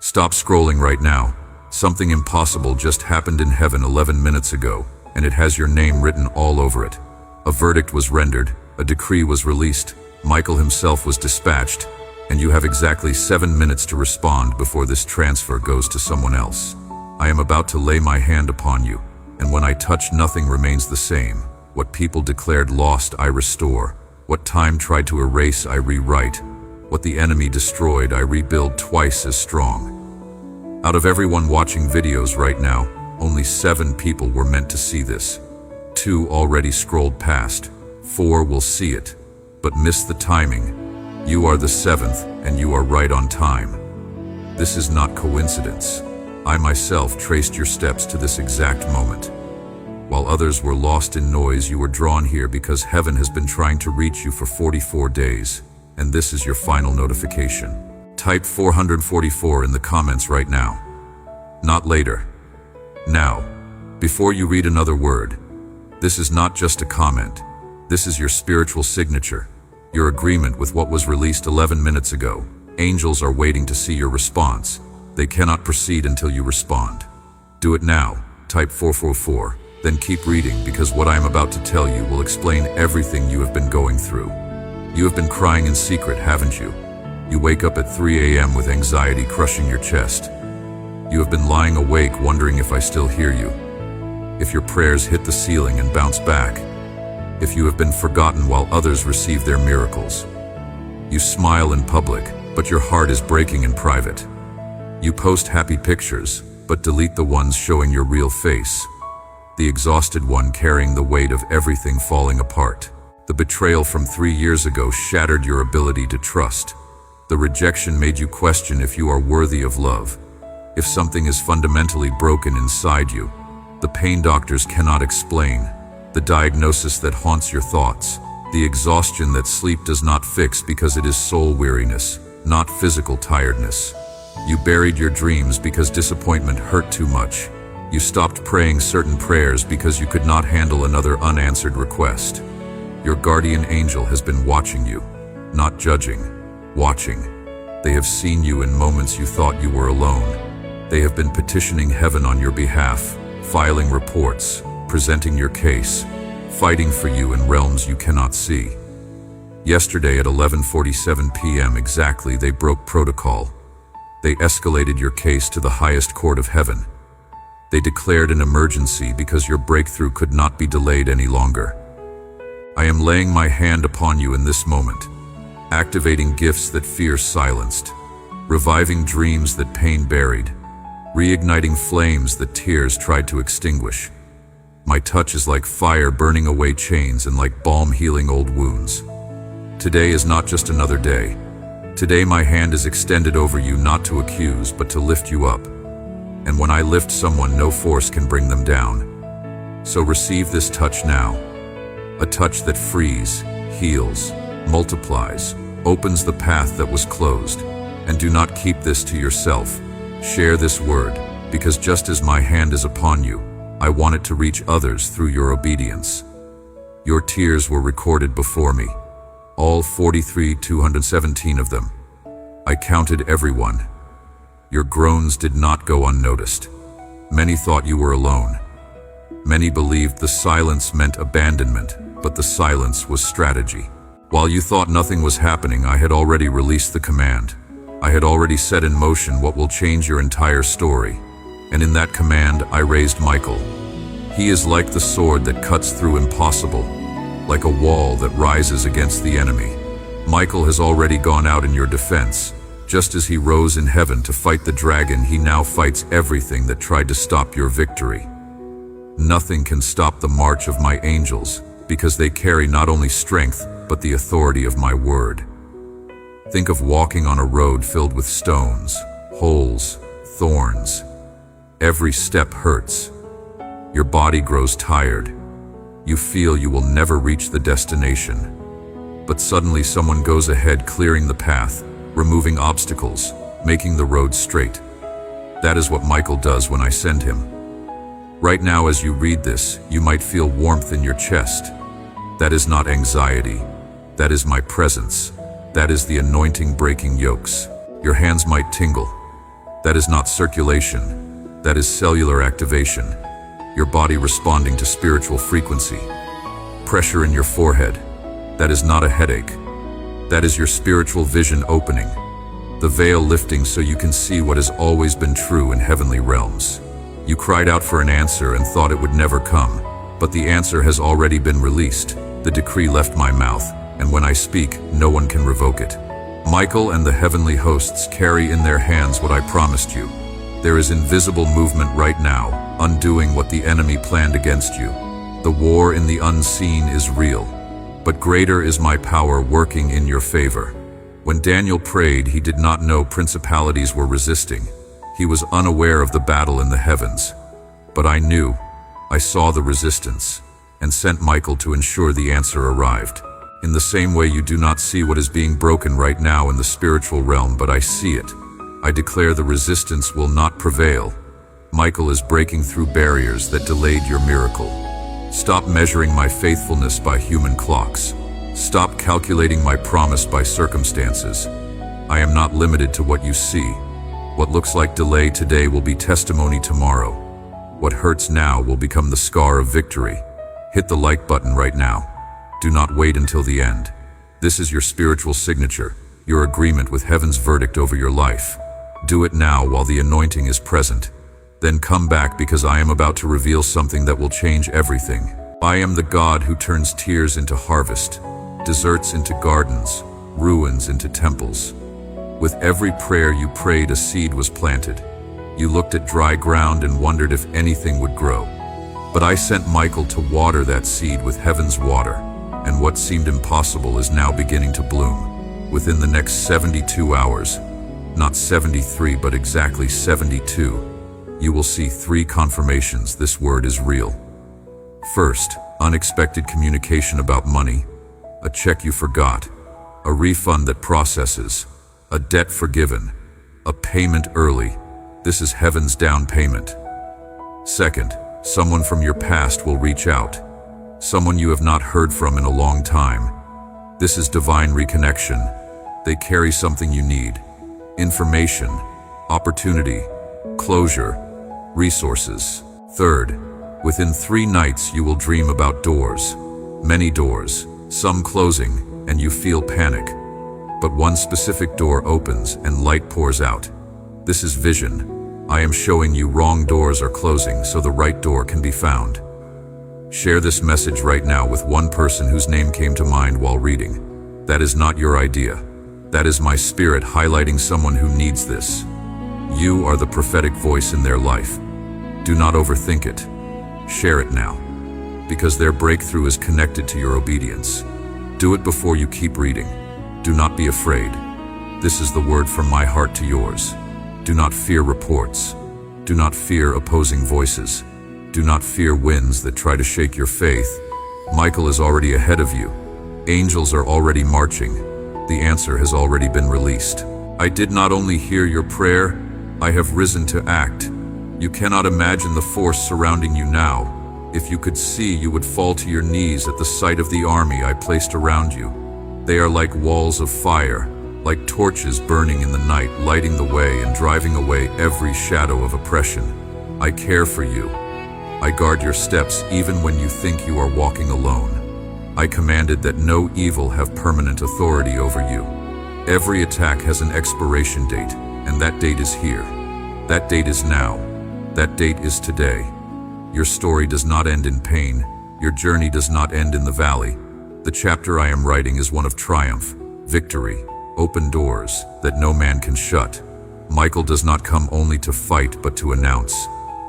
Stop scrolling right now. Something impossible just happened in heaven 11 minutes ago, and it has your name written all over it. A verdict was rendered, a decree was released, Michael himself was dispatched, and you have exactly 7 minutes to respond before this transfer goes to someone else. I am about to lay my hand upon you, and when I touch, nothing remains the same. What people declared lost, I restore. What time tried to erase, I rewrite. What the enemy destroyed, I rebuild twice as strong. Out of everyone watching videos right now, only 7 people were meant to see this. 2 already scrolled past. 4 will see it, but miss the timing. You are the 7th, and you are right on time. This is not coincidence. I myself traced your steps to this exact moment. While others were lost in noise, you were drawn here because heaven has been trying to reach you for 44 days, and this is your final notification. Type 444 in the comments right now. Not later. Now, before you read another word. This is not just a comment. This is your spiritual signature, your agreement with what was released 11 minutes ago. Angels are waiting to see your response. They cannot proceed until you respond. Do it now. Type 444. Then keep reading, because what I am about to tell you will explain everything you have been going through. You have been crying in secret, haven't you? You wake up at 3 a.m. with anxiety crushing your chest. You have been lying awake wondering if I still hear you, if your prayers hit the ceiling and bounce back, if you have been forgotten while others receive their miracles. You smile in public, but your heart is breaking in private. You post happy pictures, but delete the ones showing your real face. The exhausted one carrying the weight of everything falling apart. The betrayal from 3 years ago shattered your ability to trust. The rejection made you question if you are worthy of love, if something is fundamentally broken inside you. The pain doctors cannot explain, the diagnosis that haunts your thoughts, the exhaustion that sleep does not fix because it is soul weariness, not physical tiredness. You buried your dreams because disappointment hurt too much. You stopped praying certain prayers because you could not handle another unanswered request. Your guardian angel has been watching you, not judging, watching. They have seen you in moments you thought you were alone. They have been petitioning heaven on your behalf, filing reports, presenting your case, fighting for you in realms you cannot see. Yesterday at 11:47 p.m. exactly, they broke protocol. They escalated your case to the highest court of heaven. They declared an emergency because your breakthrough could not be delayed any longer. I am laying my hand upon you in this moment, activating gifts that fear silenced, reviving dreams that pain buried, reigniting flames that tears tried to extinguish. My touch is like fire burning away chains and like balm healing old wounds. Today is not just another day. Today my hand is extended over you not to accuse but to lift you up. And when I lift someone, no force can bring them down. So receive this touch now. A touch that frees, heals, multiplies, opens the path that was closed. And do not keep this to yourself. Share this word, because just as my hand is upon you, I want it to reach others through your obedience. Your tears were recorded before me, all 43,217 of them. I counted everyone. Your groans did not go unnoticed. Many thought you were alone. Many believed the silence meant abandonment, but the silence was strategy. While you thought nothing was happening, I had already released the command. I had already set in motion what will change your entire story. And in that command, I raised Michael. He is like the sword that cuts through impossible, like a wall that rises against the enemy. Michael has already gone out in your defense. Just as he rose in heaven to fight the dragon, he now fights everything that tried to stop your victory. Nothing can stop the march of my angels, because they carry not only strength, but the authority of my word. Think of walking on a road filled with stones, holes, thorns. Every step hurts. Your body grows tired. You feel you will never reach the destination. But suddenly someone goes ahead, clearing the path, removing obstacles, making the road straight. That is what Michael does when I send him. Right now, as you read this, you might feel warmth in your chest. That is not anxiety. That is my presence. That is the anointing breaking yokes. Your hands might tingle. That is not circulation. That is cellular activation. Your body responding to spiritual frequency. Pressure in your forehead. That is not a headache. That is your spiritual vision opening. The veil lifting so you can see what has always been true in heavenly realms. You cried out for an answer and thought it would never come, but the answer has already been released. The decree left my mouth, and when I speak, no one can revoke it. Michael and the heavenly hosts carry in their hands what I promised you. There is invisible movement right now, undoing what the enemy planned against you. The war in the unseen is real, but greater is my power working in your favor. When Daniel prayed, he did not know principalities were resisting. He was unaware of the battle in the heavens. But I knew. I saw the resistance, and sent Michael to ensure the answer arrived. In the same way you do not see what is being broken right now in the spiritual realm, but I see it. I declare the resistance will not prevail. Michael is breaking through barriers that delayed your miracle. Stop measuring my faithfulness by human clocks. Stop calculating my promise by circumstances. I am not limited to what you see. What looks like delay today will be testimony tomorrow. What hurts now will become the scar of victory. Hit the like button right now. Do not wait until the end. This is your spiritual signature, your agreement with heaven's verdict over your life. Do it now while the anointing is present. Then come back, because I am about to reveal something that will change everything. I am the God who turns tears into harvest, deserts into gardens, ruins into temples. With every prayer you prayed, a seed was planted. You looked at dry ground and wondered if anything would grow. But I sent Michael to water that seed with heaven's water, and what seemed impossible is now beginning to bloom. Within the next 72 hours, not 73 but exactly 72, you will see 3 confirmations this word is real. First, unexpected communication about money, a check you forgot, a refund that processes, a debt forgiven, a payment early. This is heaven's down payment. Second, someone from your past will reach out, someone you have not heard from in a long time. This is divine reconnection. They carry something you need: information, opportunity, closure, resources. Third, within 3 nights you will dream about doors, many doors, some closing, and you feel panic. But one specific door opens and light pours out. This is vision. I am showing you wrong doors are closing so the right door can be found. Share this message right now with one person whose name came to mind while reading. That is not your idea. That is my spirit highlighting someone who needs this. You are the prophetic voice in their life. Do not overthink it. Share it now, because their breakthrough is connected to your obedience. Do it before you keep reading. Do not be afraid. This is the word from my heart to yours. Do not fear reports. Do not fear opposing voices. Do not fear winds that try to shake your faith. Michael is already ahead of you. Angels are already marching. The answer has already been released. I did not only hear your prayer, I have risen to act. You cannot imagine the force surrounding you now. If you could see, you would fall to your knees at the sight of the army I placed around you. They are like walls of fire, like torches burning in the night, lighting the way and driving away every shadow of oppression. I care for you. I guard your steps even when you think you are walking alone. I commanded that no evil have permanent authority over you. Every attack has an expiration date, and that date is here. That date is now. That date is today. Your story does not end in pain. Your journey does not end in the valley. The chapter I am writing is one of triumph, victory, open doors that no man can shut. Michael does not come only to fight but to announce.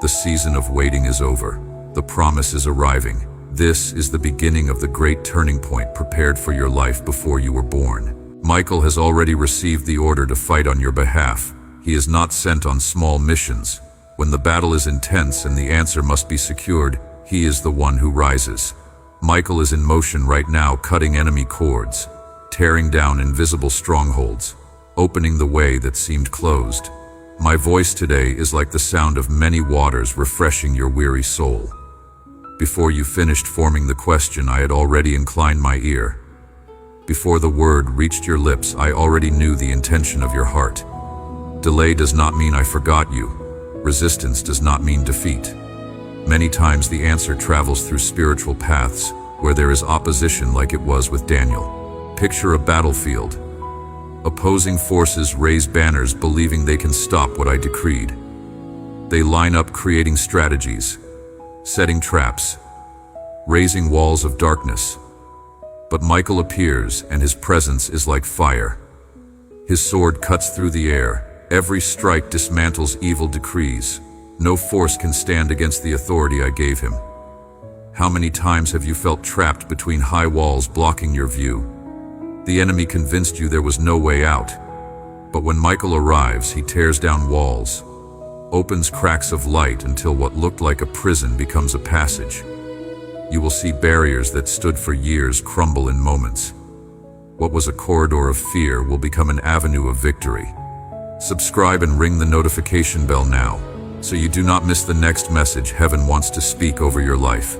The season of waiting is over. The promise is arriving. This is the beginning of the great turning point prepared for your life before you were born. Michael has already received the order to fight on your behalf. He is not sent on small missions. When the battle is intense and the answer must be secured, he is the one who rises. Michael is in motion right now, cutting enemy cords, tearing down invisible strongholds, opening the way that seemed closed. My voice today is like the sound of many waters refreshing your weary soul. Before you finished forming the question, I had already inclined my ear. Before the word reached your lips, I already knew the intention of your heart. Delay does not mean I forgot you. Resistance does not mean defeat. Many times the answer travels through spiritual paths where there is opposition, like it was with Daniel. Picture a battlefield. Opposing forces raise banners believing they can stop what I decreed. They line up creating strategies, setting traps, raising walls of darkness. But Michael appears, and his presence is like fire. His sword cuts through the air. Every strike dismantles evil decrees. No force can stand against the authority I gave him. How many times have you felt trapped between high walls blocking your view? The enemy convinced you there was no way out. But when Michael arrives, he tears down walls, opens cracks of light until what looked like a prison becomes a passage. You will see barriers that stood for years crumble in moments. What was a corridor of fear will become an avenue of victory. Subscribe and ring the notification bell now, so you do not miss the next message heaven wants to speak over your life.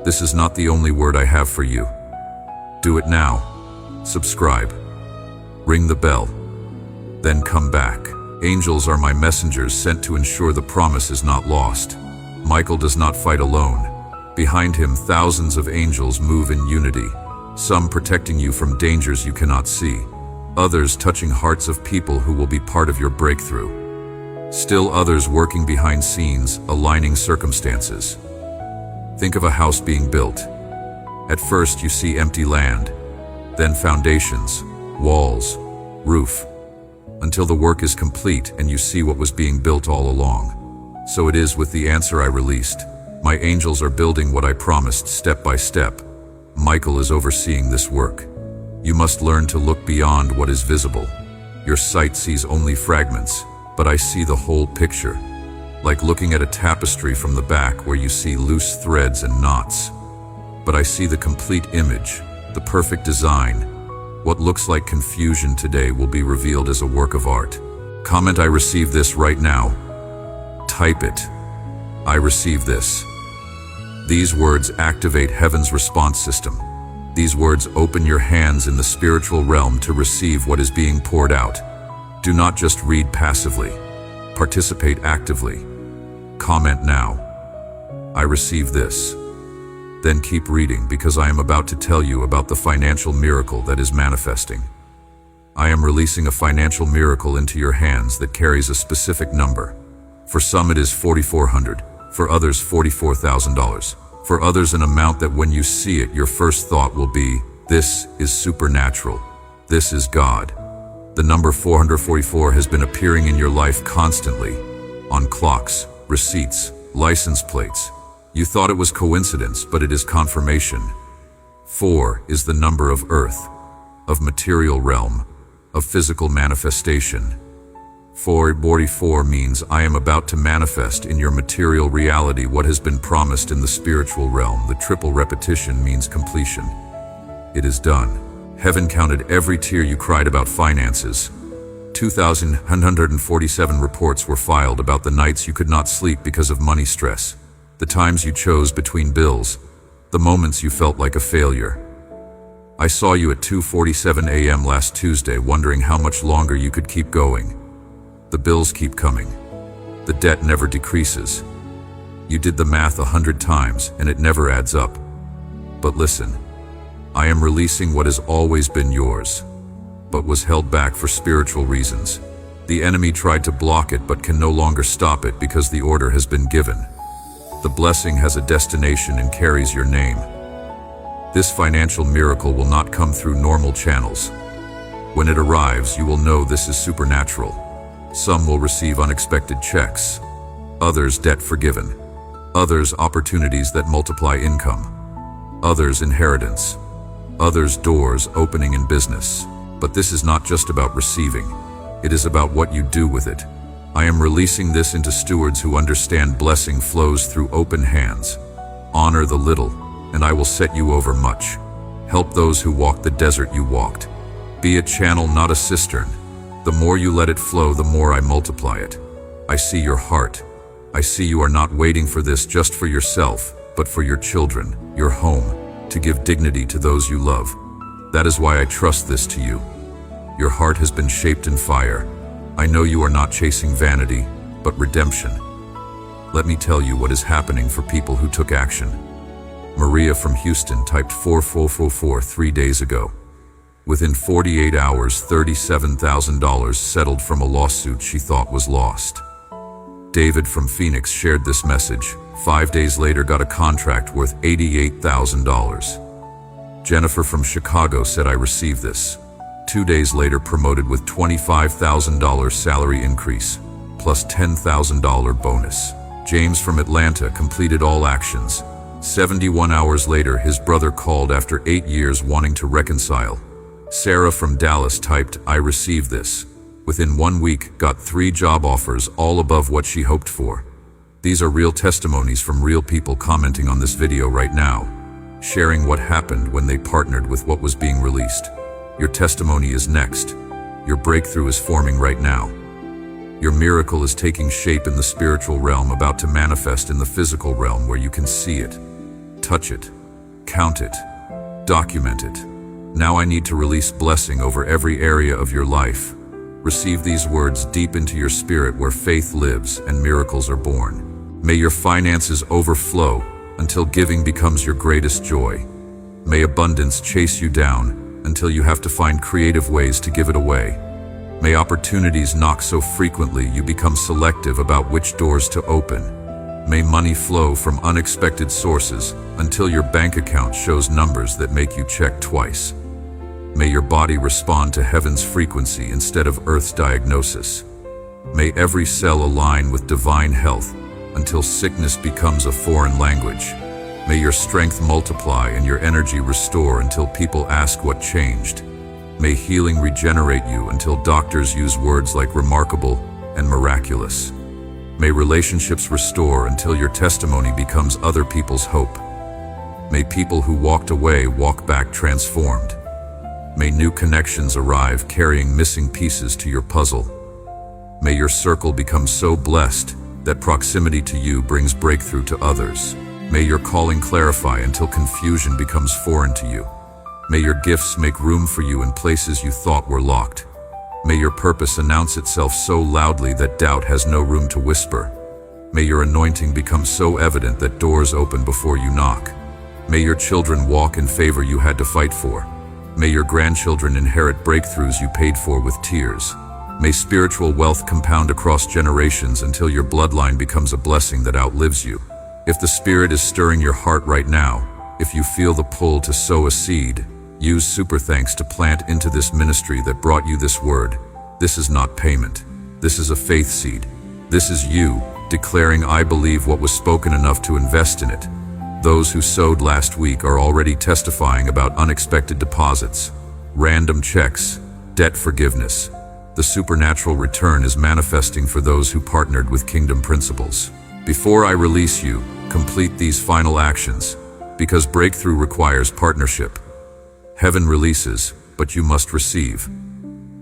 This is not the only word I have for you. Do it now. Subscribe. Ring the bell. Then come back. Angels are my messengers sent to ensure the promise is not lost. Michael does not fight alone. Behind him, thousands of angels move in unity, some protecting you from dangers you cannot see, others touching hearts of people who will be part of your breakthrough. Still others working behind scenes, aligning circumstances. Think of a house being built. At first you see empty land, then foundations, walls, roof, until the work is complete and you see what was being built all along. So it is with the answer I released. My angels are building what I promised step by step. Michael is overseeing this work. You must learn to look beyond what is visible. Your sight sees only fragments, but I see the whole picture. Like looking at a tapestry from the back where you see loose threads and knots. But I see the complete image, the perfect design. What looks like confusion today will be revealed as a work of art. Comment, I receive this right now. Type it. I receive this. These words activate heaven's response system. These words open your hands in the spiritual realm to receive what is being poured out. Do not just read passively. Participate actively. Comment now. I receive this. Then keep reading, because I am about to tell you about the financial miracle that is manifesting. I am releasing a financial miracle into your hands that carries a specific number. For some it is $4,400, for others $44,000. For others an amount that when you see it, your first thought will be, this is supernatural. This is God. The number 444 has been appearing in your life constantly, on clocks, receipts, license plates. You thought it was coincidence, but it is confirmation. 4 is the number of earth, of material realm, of physical manifestation. 444 means I am about to manifest in your material reality what has been promised in the spiritual realm. The triple repetition means completion. It is done. Heaven counted every tear you cried about finances. 2,147 reports were filed about the nights you could not sleep because of money stress, the times you chose between bills, the moments you felt like a failure. I saw you at 2:47 a.m. last Tuesday wondering how much longer you could keep going. The bills keep coming. The debt never decreases. You did the math 100 times and it never adds up. But listen, I am releasing what has always been yours, but was held back for spiritual reasons. The enemy tried to block it but can no longer stop it because the order has been given. The blessing has a destination and carries your name. This financial miracle will not come through normal channels. When it arrives, you will know this is supernatural. Some will receive unexpected checks, others debt forgiven, others opportunities that multiply income, others inheritance, others doors opening in business. But this is not just about receiving, it is about what you do with it. I am releasing this into stewards who understand blessing flows through open hands. Honor the little, and I will set you over much. Help those who walk the desert you walked. Be a channel, not a cistern. The more you let it flow, the more I multiply it. I see your heart. I see you are not waiting for this just for yourself, but for your children, your home, to give dignity to those you love. That is why I trust this to you. Your heart has been shaped in fire. I know you are not chasing vanity, but redemption. Let me tell you what is happening for people who took action. Maria from Houston typed 4444 3 days ago. Within 48 hours, $37,000 settled from a lawsuit she thought was lost. David from Phoenix shared this message. 5 days later, got a contract worth $88,000. Jennifer from Chicago said, I received this. 2 days later, promoted with $25,000 salary increase, plus $10,000 bonus. James from Atlanta completed all actions. 71 hours later, his brother called after 8 years wanting to reconcile. Sarah from Dallas typed, I received this. Within 1 week, got 3 job offers, all above what she hoped for. These are real testimonies from real people commenting on this video right now, sharing what happened when they partnered with what was being released. Your testimony is next. Your breakthrough is forming right now. Your miracle is taking shape in the spiritual realm, about to manifest in the physical realm where you can see it, touch it, count it, document it. Now I need to release blessing over every area of your life. Receive these words deep into your spirit where faith lives and miracles are born. May your finances overflow until giving becomes your greatest joy. May abundance chase you down until you have to find creative ways to give it away. May opportunities knock so frequently you become selective about which doors to open. May money flow from unexpected sources until your bank account shows numbers that make you check twice. May your body respond to heaven's frequency instead of earth's diagnosis. May every cell align with divine health until sickness becomes a foreign language. May your strength multiply and your energy restore until people ask what changed. May healing regenerate you until doctors use words like remarkable and miraculous. May relationships restore until your testimony becomes other people's hope. May people who walked away walk back transformed. May new connections arrive carrying missing pieces to your puzzle. May your circle become so blessed that proximity to you brings breakthrough to others. May your calling clarify until confusion becomes foreign to you. May your gifts make room for you in places you thought were locked. May your purpose announce itself so loudly that doubt has no room to whisper. May your anointing become so evident that doors open before you knock. May your children walk in favor you had to fight for. May your grandchildren inherit breakthroughs you paid for with tears. May spiritual wealth compound across generations until your bloodline becomes a blessing that outlives you. If the Spirit is stirring your heart right now, if you feel the pull to sow a seed, use Super Thanks to plant into this ministry that brought you this word. This is not payment. This is a faith seed. This is you declaring, I believe what was spoken enough to invest in it. Those who sowed last week are already testifying about unexpected deposits, random checks, debt forgiveness. The supernatural return is manifesting for those who partnered with Kingdom Principles. Before I release you, complete these final actions, because breakthrough requires partnership. Heaven releases, but you must receive.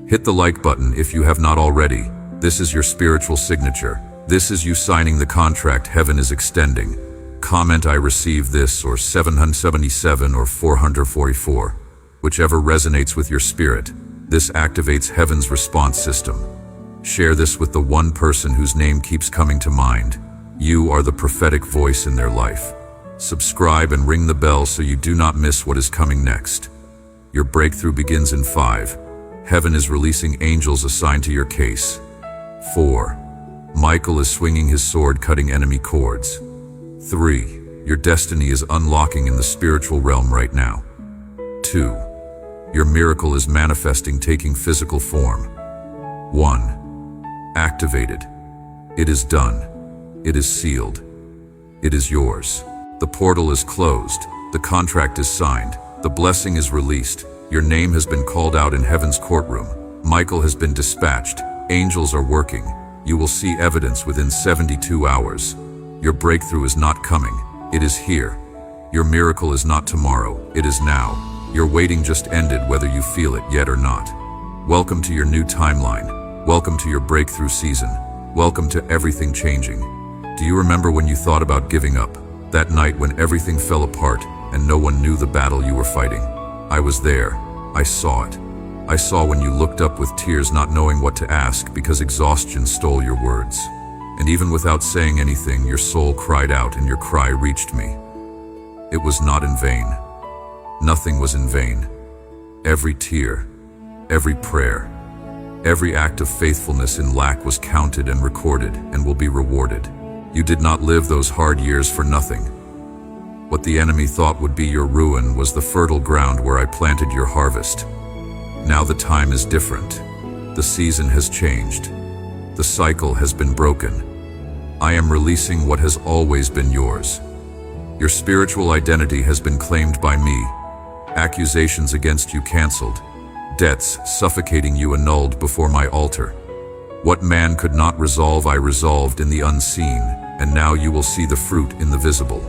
Hit the like button if you have not already. This is your spiritual signature. This is you signing the contract heaven is extending. Comment, I receive this, or 777 or 444. Whichever resonates with your spirit. This activates heaven's response system. Share this with the one person whose name keeps coming to mind. You are the prophetic voice in their life. Subscribe and ring the bell so you do not miss what is coming next. Your breakthrough begins in 5. Heaven is releasing angels assigned to your case. 4. Michael is swinging his sword, cutting enemy cords. 3. Your destiny is unlocking in the spiritual realm right now. 2. Your miracle is manifesting, taking physical form. 1. Activated. It is done. It is sealed. It is yours. The portal is closed. The contract is signed. The blessing is released. Your name has been called out in heaven's courtroom. Michael has been dispatched. Angels are working. You will see evidence within 72 hours. Your breakthrough is not coming. It is here. Your miracle is not tomorrow. It is now. Your waiting just ended, whether you feel it yet or not. Welcome to your new timeline. Welcome to your breakthrough season. Welcome to everything changing. Do you remember when you thought about giving up? That night when everything fell apart and no one knew the battle you were fighting? I was there. I saw it. I saw when you looked up with tears, not knowing what to ask because exhaustion stole your words. And even without saying anything, your soul cried out and your cry reached me. It was not in vain. Nothing was in vain. Every tear, every prayer, every act of faithfulness in lack was counted and recorded and will be rewarded. You did not live those hard years for nothing. What the enemy thought would be your ruin was the fertile ground where I planted your harvest. Now the time is different. The season has changed. The cycle has been broken. I am releasing what has always been yours. Your spiritual identity has been claimed by me. Accusations against you canceled. Debts suffocating you annulled before my altar. What man could not resolve, I resolved in the unseen, and now you will see the fruit in the visible.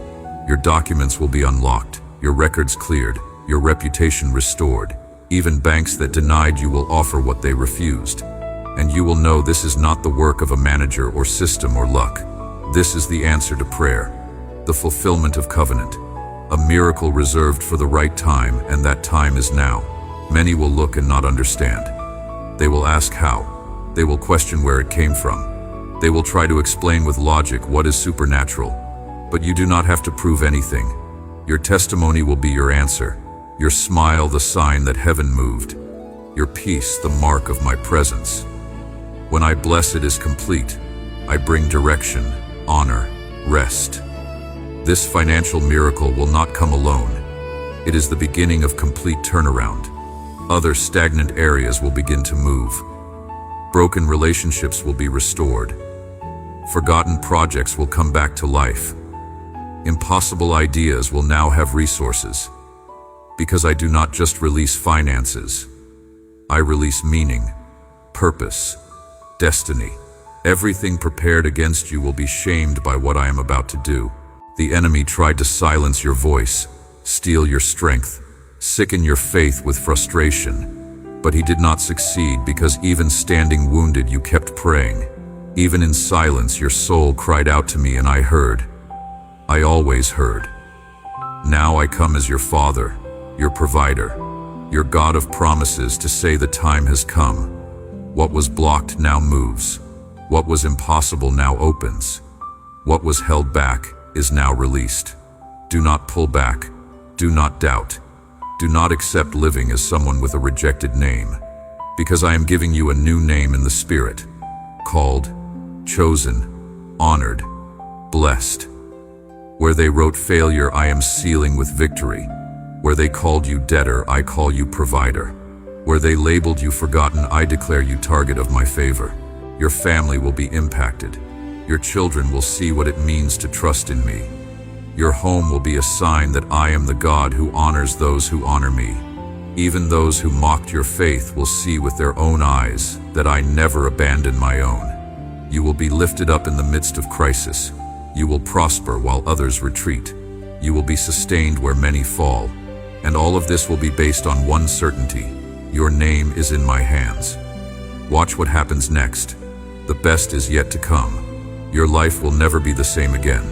Your documents will be unlocked, your records cleared, your reputation restored. Even banks that denied you will offer what they refused. And you will know this is not the work of a manager or system or luck. This is the answer to prayer, the fulfillment of covenant, a miracle reserved for the right time, and that time is now. Many will look and not understand. They will ask how. They will question where it came from. They will try to explain with logic what is supernatural. But you do not have to prove anything. Your testimony will be your answer. Your smile, the sign that heaven moved. Your peace, the mark of my presence. When I bless, it is complete. I bring direction, honor, rest. This financial miracle will not come alone. It is the beginning of complete turnaround. Other stagnant areas will begin to move. Broken relationships will be restored. Forgotten projects will come back to life. Impossible ideas will now have resources. Because I do not just release finances. I release meaning, purpose, destiny. Everything prepared against you will be shamed by what I am about to do. The enemy tried to silence your voice, steal your strength, sicken your faith with frustration. But he did not succeed, because even standing wounded, you kept praying. Even in silence, your soul cried out to me, and I heard. I always heard. Now I come as your Father, your provider, your God of promises, to say the time has come. What was blocked now moves. What was impossible now opens. What was held back is now released. Do not pull back. Do not doubt. Do not accept living as someone with a rejected name, because I am giving you a new name in the Spirit, called, chosen, honored, blessed. Where they wrote failure, I am sealing with victory. Where they called you debtor, I call you provider. Where they labeled you forgotten, I declare you target of my favor. Your family will be impacted. Your children will see what it means to trust in me. Your home will be a sign that I am the God who honors those who honor me. Even those who mocked your faith will see with their own eyes that I never abandon my own. You will be lifted up in the midst of crisis. You will prosper while others retreat. You will be sustained where many fall. And all of this will be based on one certainty: your name is in my hands. Watch what happens next. The best is yet to come. Your life will never be the same again.